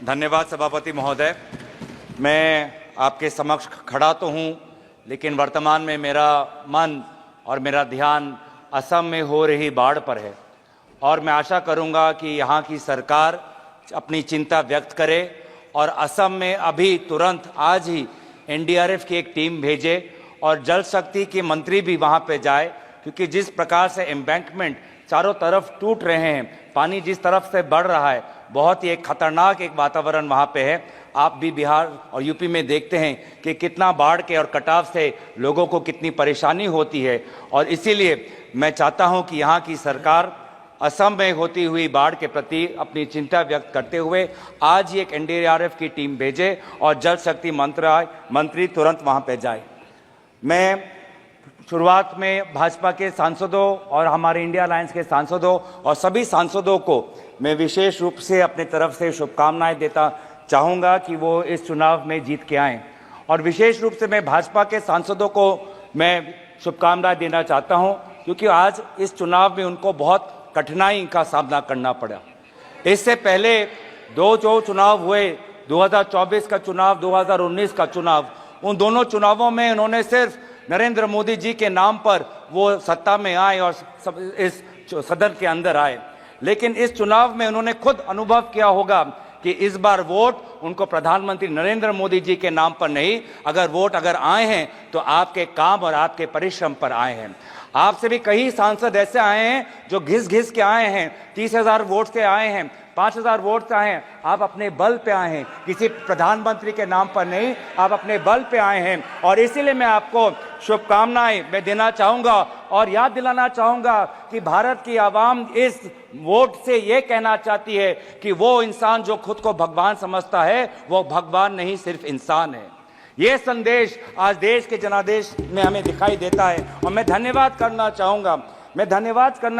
धन्यवाद सभापति महोदय। मैं आपके समक्ष खड़ा तो हूँ, लेकिन वर्तमान में मेरा मन और मेरा ध्यान असम में हो रही बाढ़ पर है और मैं आशा करूँगा कि यहाँ की सरकार अपनी चिंता व्यक्त करे और असम में अभी तुरंत आज ही एनडीआरएफ की एक टीम भेजे और जल शक्ति के मंत्री भी वहाँ पे जाए, क्योंकि जिस प्रकार से एम्बैंकमेंट चारों तरफ टूट रहे हैं, पानी जिस तरफ से बढ़ रहा है, बहुत ही एक खतरनाक एक वातावरण वहाँ पे है। आप भी बिहार और यूपी में देखते हैं कि कितना बाढ़ के और कटाव से लोगों को कितनी परेशानी होती है और इसीलिए मैं चाहता हूँ कि यहाँ की सरकार असम में होती हुई बाढ़ के प्रति अपनी चिंता व्यक्त करते हुए आज ही एक एनडीआरएफ की टीम भेजे और जल शक्ति मंत्री तुरंत वहाँ पे जाए। मैं शुरुआत में भाजपा के सांसदों और हमारे इंडिया अलायंस के सांसदों और सभी सांसदों को मैं विशेष रूप से अपने तरफ से शुभकामनाएं देता चाहूँगा कि वो इस चुनाव में जीत के आएँ और विशेष रूप से मैं भाजपा के सांसदों को मैं शुभकामनाएं देना चाहता हूँ, क्योंकि आज इस चुनाव में उनको बहुत कठिनाई का सामना करना पड़ा। इससे पहले दो जो चुनाव हुए, 2024 का चुनाव, 2019 का चुनाव, उन दोनों चुनावों में उन्होंने सिर्फ नरेंद्र मोदी जी के नाम पर वो सत्ता में आए और इस सदन के अंदर आए, लेकिन इस चुनाव में उन्होंने खुद अनुभव किया होगा कि इस बार वोट उनको प्रधानमंत्री नरेंद्र मोदी जी के नाम पर नहीं, अगर आए हैं तो आपके काम और आपके परिश्रम पर आए हैं। आपसे भी कई सांसद ऐसे आए हैं जो घिस के आए हैं, 30,000 वोट से आए हैं, 5,000 वोट से आए हैं। आप अपने बल पे आए हैं, किसी प्रधानमंत्री के नाम पर नहीं, आप अपने बल पे आए हैं और इसीलिए मैं आपको शुभकामनाएं मैं देना चाहूँगा और याद दिलाना चाहूँगा कि भारत की आवाम इस वोट से ये कहना चाहती है कि वो इंसान जो खुद को भगवान समझता है वो भगवान नहीं, सिर्फ इंसान है। ये संदेश आज देश के जनादेश में हमें दिखाई देता है और मैं धन्यवाद करना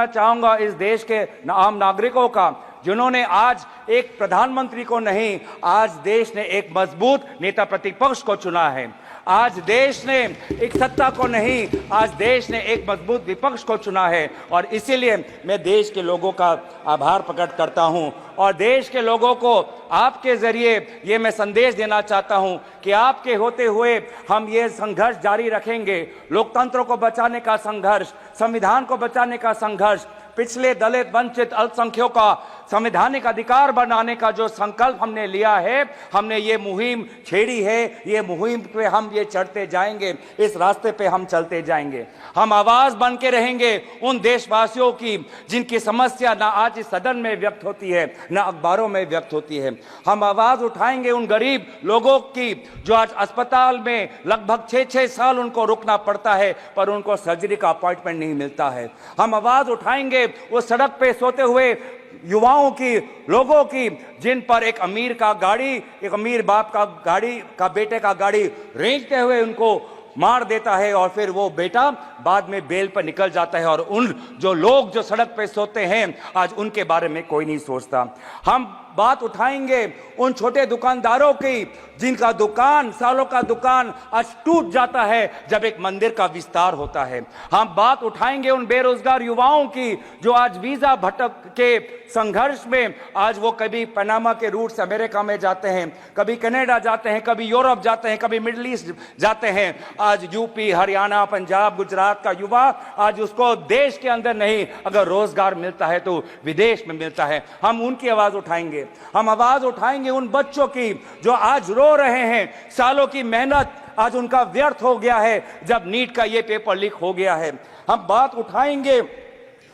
चाहूँगा इस देश के आम नागरिकों का, जिन्होंने आज एक प्रधानमंत्री को नहीं, आज देश ने एक मजबूत नेता प्रतिपक्ष को चुना है। आज देश ने एक सत्ता को नहीं, आज देश ने एक मजबूत विपक्ष को चुना है और इसीलिए मैं देश के लोगों का आभार प्रकट करता हूं और देश के लोगों को आपके जरिए ये मैं संदेश देना चाहता हूं कि आपके होते हुए हम ये संघर्ष जारी रखेंगे। लोकतंत्र को बचाने का संघर्ष, संविधान को बचाने का संघर्ष, पिछले दलित वंचित अल्पसंख्यकों का संवैधानिक अधिकार बनाने का जो संकल्प हमने लिया है, हमने ये मुहिम छेड़ी है, ये मुहिम पे हम ये चढ़ते जाएंगे, इस रास्ते पे हम चलते जाएंगे। हम आवाज बन के रहेंगे उन देशवासियों की जिनकी समस्या ना आज इस सदन में व्यक्त होती है ना अखबारों में व्यक्त होती है। हम आवाज उठाएंगे उन गरीब लोगों की जो आज अस्पताल में लगभग 6-6 साल उनको रुकना पड़ता है पर उनको सर्जरी का अपॉइंटमेंट नहीं मिलता है। हम आवाज उठाएंगे वो सड़क पे सोते हुए युवाओं की, लोगों की, जिन पर एक अमीर बाप का गाड़ी का बेटे का गाड़ी रेंगते हुए उनको मार देता है और फिर वो बेटा बाद में बेल पर निकल जाता है और उन जो लोग जो सड़क पे सोते हैं आज उनके बारे में कोई नहीं सोचता। हम बात उठाएंगे उन छोटे दुकानदारों की जिनका दुकान, सालों का दुकान आज टूट जाता है जब एक मंदिर का विस्तार होता है। हम बात उठाएंगे उन बेरोजगार युवाओं की जो आज वीजा भटक के संघर्ष में आज वो कभी पनामा के रूट से अमेरिका में जाते हैं, कभी कनाडा जाते हैं, कभी यूरोप जाते हैं, कभी मिडिल ईस्ट जाते हैं। आज यूपी, हरियाणा, पंजाब, गुजरात का युवा आज उसको देश के अंदर नहीं, अगर रोजगार मिलता है तो विदेश में मिलता है। हम उनकी आवाज उठाएंगे। हम आवाज उठाएंगे उन बच्चों की जो आज रो रहे हैं, सालों की मेहनत आज उनका व्यर्थ हो गया है जब नीट का ये पेपर लीक हो गया है। हम बात उठाएंगे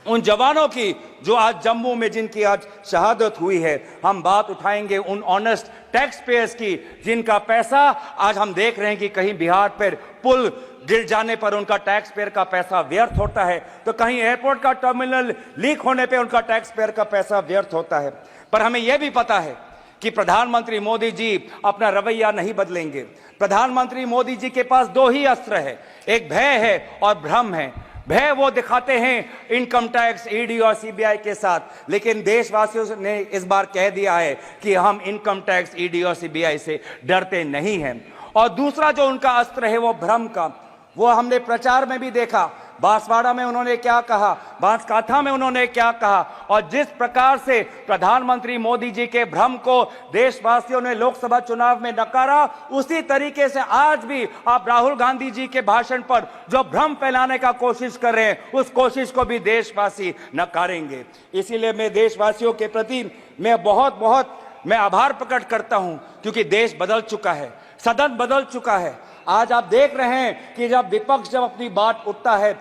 उन जवानों की जो आज जम्मू में जिनकी आज शहादत हुई है। हम बात उठाएंगे उन ऑनेस्ट टैक्स पेयर्स की जिनका पैसा आज हम देख रहे हैं कि कहीं बिहार पर पुल गिर जाने पर उनका टैक्स पेयर का पैसा व्यर्थ होता है, तो कहीं एयरपोर्ट का टर्मिनल लीक होने पर उनका टैक्स पेयर का पैसा व्यर्थ होता है। पर हमें यह भी पता है कि प्रधानमंत्री मोदी जी अपना रवैया नहीं बदलेंगे। प्रधानमंत्री मोदी जी के पास दो ही अस्त्र है, एक भय है और भ्रम है। भय वो दिखाते हैं इनकम टैक्स, ईडी और सीबीआई के साथ, लेकिन देशवासियों ने इस बार कह दिया है कि हम इनकम टैक्स, ईडी और सीबीआई से डरते नहीं हैं। और दूसरा जो उनका अस्त्र है वो भ्रम का, वो हमने प्रचार में भी देखा। बांसवाड़ा में उन्होंने क्या कहा, बांसकाठा में उन्होंने क्या कहा, और जिस प्रकार से प्रधानमंत्री मोदी जी के भ्रम को देशवासियों ने लोकसभा चुनाव में नकारा, उसी तरीके से आज भी आप राहुल गांधी जी के भाषण पर जो भ्रम फैलाने का कोशिश कर रहे हैं, उस कोशिश को भी देशवासी नकारेंगे। इसीलिए मैं देशवासियों के प्रति मैं बहुत आभार प्रकट करता हूं, क्योंकि देश बदल चुका है, सदन बदल चुका है। आज आप देख रहे हैं कि जब विपक्ष जब अपनी बात उठता है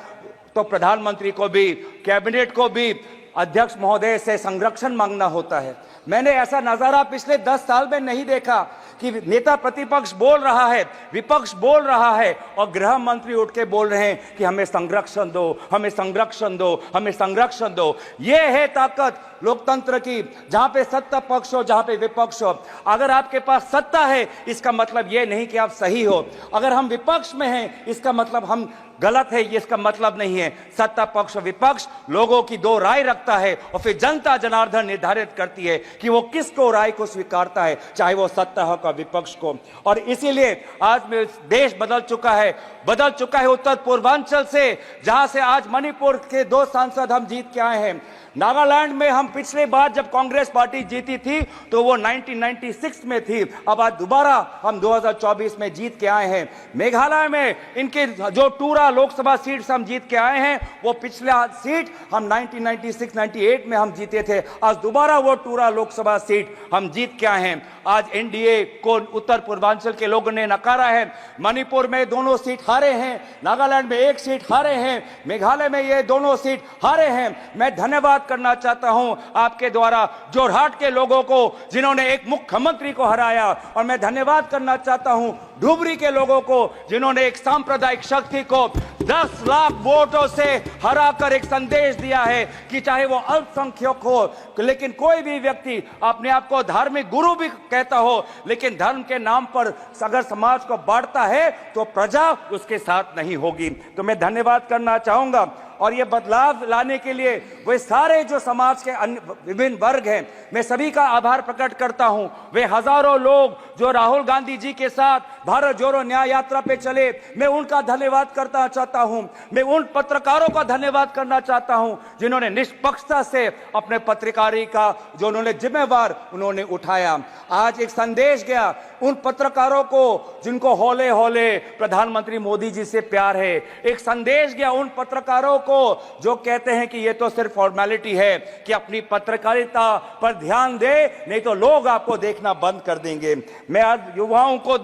तो प्रधानमंत्री को भी, कैबिनेट को भी अध्यक्ष महोदय से संरक्षण मांगना होता है। मैंने ऐसा नजारा पिछले 10 साल में नहीं देखा कि नेता प्रतिपक्ष बोल रहा है, विपक्ष बोल रहा है और गृह मंत्री उठ के बोल रहे हैं कि हमें संरक्षण दो, हमें संरक्षण दो, हमें संरक्षण दो। ये है ताकत लोकतंत्र की, जहां पे सत्ता पक्ष हो, जहां पे विपक्ष हो। अगर आपके पास सत्ता है, इसका मतलब ये नहीं कि आप सही हो। अगर हम विपक्ष में हैं, इसका मतलब हम गलत है, ये इसका मतलब नहीं है। सत्ता पक्ष और विपक्ष लोगों की दो राय रखता है और फिर जनता जनार्दन निर्धारित करती है कि वो किसको राय को स्वीकारता है, चाहे वो सत्ता हो का विपक्ष को। और इसीलिए आज में देश बदल चुका है उत्तर पूर्वांचल से, जहां से आज मणिपुर के 2 सांसद हम जीत के आए हैं। नागालैंड में हम पिछले बार जब कांग्रेस पार्टी जीती थी तो वो 1996 में थी, अब आज दोबारा हम 2024 में जीत के आए हैं। मेघालय में इनके जो टूरा लोकसभा सीट हम जीत के आए हैं, वो पिछला सीट हम 1996-98 में हम जीते थे, आज दोबारा वो टूरा लोकसभा सीट हम जीत के आए हैं। आज एनडीए को उत्तर पूर्वांचल के लोगों ने नकारा है। मणिपुर में दोनों सीट हारे हैं, नागालैंड में 1 सीट हारे हैं, मेघालय में ये दोनों सीट हारे हैं। मैं धन्यवाद करना चाहता हूं आपके द्वारा जोरहाट के लोगों को, जिन्होंने एक मुख्यमंत्री को हराया, और मैं धन्यवाद करना चाहता हूं धुबरी के लोगों को, जिन्होंने एक सांप्रदायिक शक्ति को 10 लाख वोटों से हराकर एक संदेश दिया है कि चाहे वो अल्पसंख्यक हो, लेकिन कोई भी व्यक्ति अपने आप को धार्मिक गुरु भी कहता हो, लेकिन धर्म के नाम पर अगर समाज को बांटता है तो प्रजा उसके साथ नहीं होगी। तो मैं धन्यवाद करना चाहूंगा। और ये बदलाव लाने के लिए वे सारे जो समाज के अन्य विभिन्न वर्ग हैं, मैं सभी का आभार प्रकट करता हूं। वे हजारों लोग जो राहुल गांधी जी के साथ भारत जोड़ो न्याय यात्रा पे चले, मैं उनका धन्यवाद करना चाहता हूं। मैं उन पत्रकारों का धन्यवाद करना चाहता हूं जिन्होंने निष्पक्षता से अपने पत्रकारी का जो उन्होंने जिम्मेवार उन्होंने उठाया। आज एक संदेश गया उन पत्रकारों को जिनको हौले हौले प्रधानमंत्री मोदी जी से प्यार है। एक संदेश गया उन पत्रकारों को जो कहते हैं कि ये तो सिर्फ फॉर्मेलिटी है, कि अपनी पत्रकारिता पर ध्यान दे, नहीं तो लोग आपको देखना बंद कर देंगे। मैं आज युवाओं को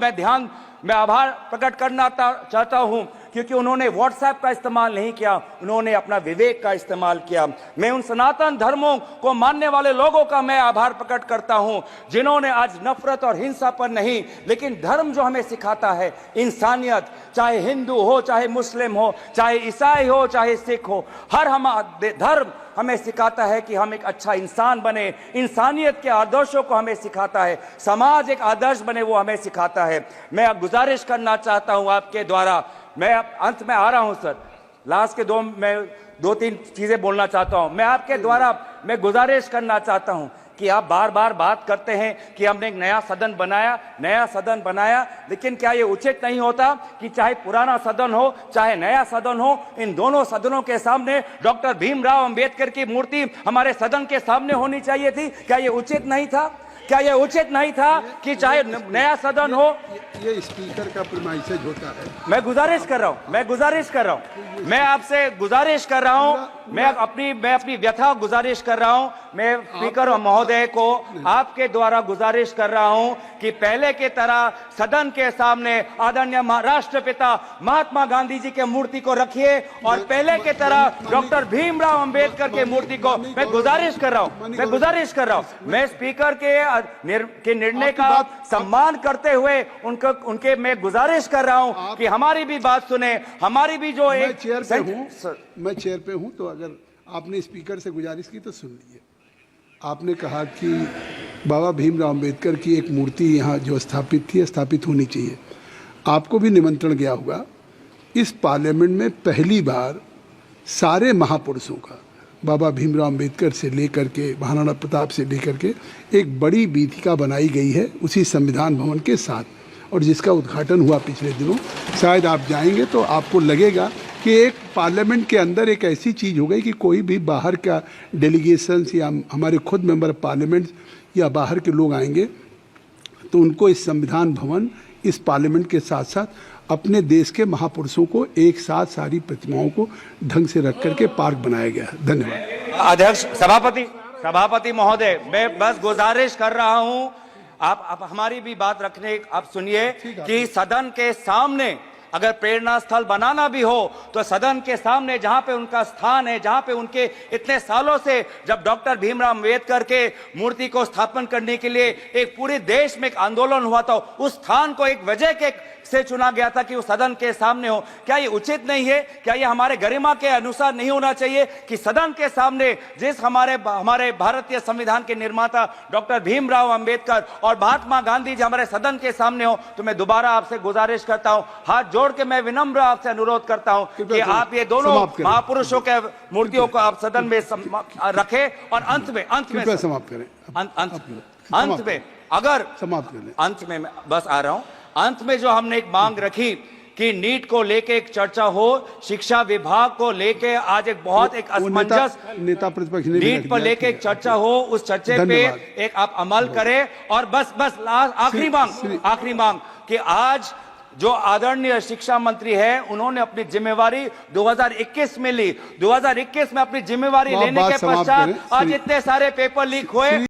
मैं आभार प्रकट करना चाहता हूं, क्योंकि उन्होंने व्हाट्सएप का इस्तेमाल नहीं किया, उन्होंने अपना विवेक का इस्तेमाल किया। मैं उन सनातन धर्मों को मानने वाले लोगों का मैं आभार प्रकट करता हूं, जिन्होंने आज नफरत और हिंसा पर नहीं, लेकिन धर्म जो हमें सिखाता है इंसानियत, चाहे हिंदू हो, चाहे मुस्लिम हो, चाहे ईसाई हो, चाहे सिख हो, हर धर्म हमें सिखाता है कि हम एक अच्छा इंसान बने। इंसानियत के आदर्शों को हमें सिखाता है, समाज एक आदर्श बने वो हमें सिखाता है। मैं गुजारिश करना चाहता हूं आपके द्वारा, मैं अंत में आ रहा हूं सर, लास्ट के मैं 2-3 चीजें बोलना चाहता हूं। मैं आपके द्वारा मैं गुजारिश करना चाहता हूं कि आप बार बार बात करते हैं कि हमने एक नया सदन बनाया, लेकिन क्या ये उचित नहीं होता कि चाहे पुराना सदन हो चाहे नया सदन हो, इन दोनों सदनों के सामने डॉक्टर भीमराव अंबेडकर की मूर्ति हमारे सदन के सामने होनी चाहिए थी? क्या ये उचित नहीं था? क्या यह उचित नहीं था कि चाहे नया सदन हो? ये स्पीकर का प्रीमाइसेज होता है। मैं गुजारिश कर रहा हूं, मैं आपसे गुजारिश कर रहा हूं, मैं अपनी व्यथा गुजारिश कर रहा हूं। मैं स्पीकर महोदय को आपके द्वारा गुजारिश कर रहा हूं कि पहले की तरह सदन के सामने आदरणीय राष्ट्रपिता महात्मा गांधी जी के मूर्ति को रखिए, और पहले की तरह डॉक्टर भीमराव अंबेडकर के मूर्ति को मैं गुजारिश कर रहा हूं। मैं स्पीकर के निर्णय का सम्मान करते हुए उनके मैं गुजारिश कर रहा हूं कि हमारी भी बात सुने, हमारी भी जो मैं चेयर पे हूं, तो अगर आपने स्पीकर से गुजारिश की तो सुन लीजिए। आपने कहा कि बाबा भीमराव अंबेडकर की एक मूर्ति यहाँ जो स्थापित होनी चाहिए। आपको भी निमंत्रण गया होगा। इस पार्लियामेंट में पहली बार सारे महापुरुषों का, बाबा भीमराव अंबेडकर से लेकर के महाराणा प्रताप से लेकर के, एक बड़ी वीथिका बनाई गई है उसी संविधान भवन के साथ, और जिसका उद्घाटन हुआ पिछले दिनों। शायद आप जाएंगे तो आपको लगेगा कि एक पार्लियामेंट के अंदर एक ऐसी चीज़ हो गई कि कोई भी बाहर का डेलीगेशंस या हमारे खुद मेंबर ऑफ पार्लियामेंट या बाहर के लोग आएंगे तो उनको इस संविधान भवन, इस पार्लियामेंट के साथ साथ अपने देश के महापुरुषों को एक साथ सारी प्रतिमाओं को ढंग से रख करके पार्क बनाया गया है। धन्यवाद। अध्यक्ष सभापति महोदय, मैं बस गुजारिश कर रहा हूं, आप हमारी भी बात रखने, आप सुनिए कि सदन के सामने अगर प्रेरणा स्थल बनाना भी हो तो सदन के सामने जहां पे उनका स्थान है, जहां पे उनके इतने सालों से जब डॉक्टर भीमराव अंबेडकर के मूर्ति को स्थापन करने के लिए एक पूरे देश में एक आंदोलन हुआ था, उस स्थान को एक वजह के से चुना गया था कि वो सदन के सामने हो। क्या ये उचित नहीं है? क्या ये हमारे गरिमा के अनुसार नहीं होना चाहिए कि सदन के सामने जिस हमारे भारतीय संविधान के निर्माता डॉक्टर भीमराव अंबेडकर और महात्मा गांधी जी हमारे सदन के सामने हो? तो मैं दोबारा आपसे गुजारिश करता हूं, हाथ जोड़ के मैं विनम्र आपसे अनुरोध करता हूं कि आप ये दोनों महापुरुषों के मूर्तियों को आप सदन में रखें और अंत में समाप्त करें। अंत में अगर समाप्त करें, अंत में बस आ रहा हूं, अंत में जो हमने एक मांग रखी कि नीट को लेके एक चर्चा हो, शिक्षा विभाग को लेके आज एक बहुत एक असमंजस नेता प्रतिपक्ष ने नीट पर लेके एक चर्चा हो, उस चर्चे पे एक आप अमल करें। और बस आखिरी मांग कि आज जो आदरणीय शिक्षा मंत्री है उन्होंने अपनी जिम्मेवारी 2021 में ली, 2021 में अपनी जिम्मेवारी लेने के पश्चात आज इतने सारे पेपर लीक हुए।